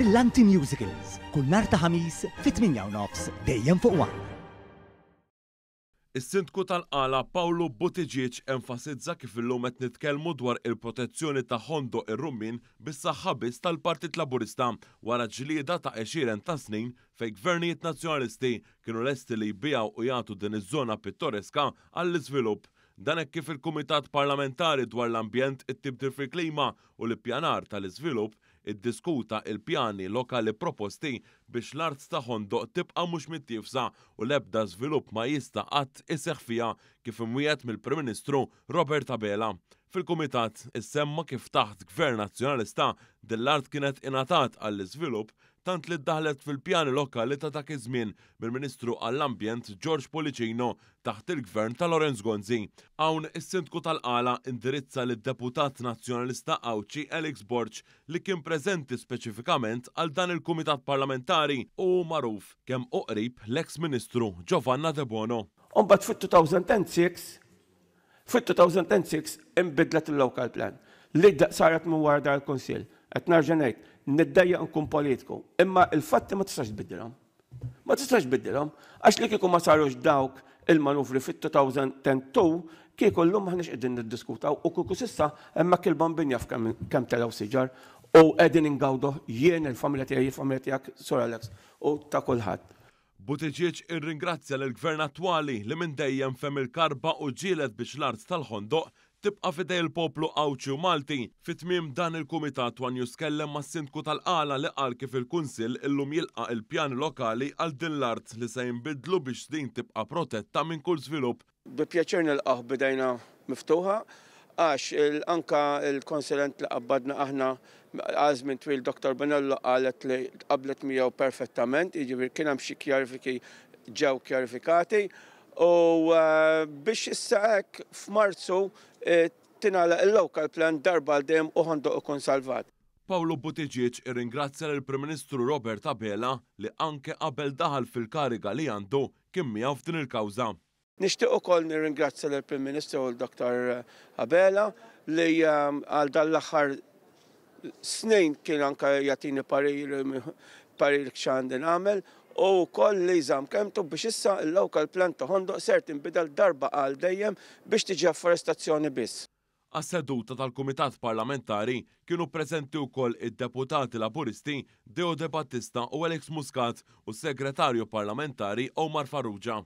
Brillanti Musicals, kull nhar ta' ħamis fit-8:30 dejjem fuq One. Is-Sindku tal-Qala Pawlu Buttigieg enfasizza kif illum qed nitkellmu dwar il-protezzjoni ta' Hondo ir-Rummin bis-saħħa biss tal-Partit Laburista wara ġlieda ta' 20 ta' snin fejn gvernijiet nazzjonalisti kienu lesti li jbiegħu u jagħtu din iż-żona pittoreska għall-iżvilupp. Dan hekk kif il-Kumitat Parlamentari dwar l-Ambjent, it-Tibdil fil-Klima u l-Ippjanar tal-Iżvilupp iddiskuta il-pjani lokali proposti biex l-art ta' Hondo tibqa' mhux mittiefsa u l-ebda żvilupp ma jista' qatt iseħħ fiha kif imwiegħed mill-Prim Ministru Robert Abela. Fil-Kumitat issemma kif taħt Gvern Nazzjonalista din l-art kienet ingħatat għall-iżvilupp tant li ddaħlet fil-pjani lokali ta' dak iż-żmien mill-Ministru għall-Ambjent George Policino taħt il-Gvern ta' Lorenz Gonzi. Hawn is-Sindku tal-Qala indirizza lid-Deputat Nazzjonalista Awċi Alex Borg li kien preżenti speċifikament għal dan il-Kumitat Parlamentari u magħruf kemm qrib l-eks Ministru Giovanna De Bono. Imbagħad fit-2006 inbidlet il-local plan li saret minn wara dar il-Kunsill. Qed narġa' ngħid, niddejjaq nkun politiku, imma il-fatti ma tistax tbiddilhom. Ma tistax tbiddilhom għax li kieku ma sarux dawk il-manuvri fit-2010 kieku llum maħniex qegħdin niddiskutaw u kieku s'issa hemmhekk il-bambin jaf kemm telgħu siġar u qegħdin ingawdu jien il-familja tiegħi, il-familja tiegħek, Sur Alex, u ta' kulħadd. Buttigieg irringrazzja lill-Gvern attwali li minn dejjem fehem il-karba u ġielet biex l-art tal-Hondo tibqa' fidej il-poplu Awċi u Malti. Fit-tmiem dan il-Kumitat One News kellem mas-Sindku tal-Qala li qal kif il-Kunsill illum jilqa' il-pjani lokali għal din l-art li se jinbidlu biex din tibqa' protetta minn kull żvilupp. Bi pjaċir nilqgħu bidejna miftuħa għax anka il-konsulent li qabbadna aħna għażmin twil Dr. Bonello qalet li qablet miegħu perfettament, jiġifieri kien hemm xi kjarifiki ġew kjarifikati u biex issa hekk f'Marzu tingħalaq il-local plan darba għal dejjem u Hondo ikun salvat. Pawlu Buttigieg irringrazzja lill-Prim Ministru Robert Abela li anke qabel daħal fil-kariga li għandu kien miegħu f'din il-kawża. Nixtieq ukoll nirringrazzja lill-Prim Ministru u l-Dr. Abela li għal dan l-aħħar snin kien anke jagħtini parir x'għandi nagħmel u wkoll li jżamm kemmtu biex issa il-local plan ta' Hondo ser tinbidel darba għal dejjem biex tiġi afforestazzjoni biss. Għas-seduta tal-Kumitat Parlamentari kienu preżenti wkoll id-deputati Laburisti Deo De Battista u Alex Muscat u s-Segretarju Parlamentari Omar Farrugia.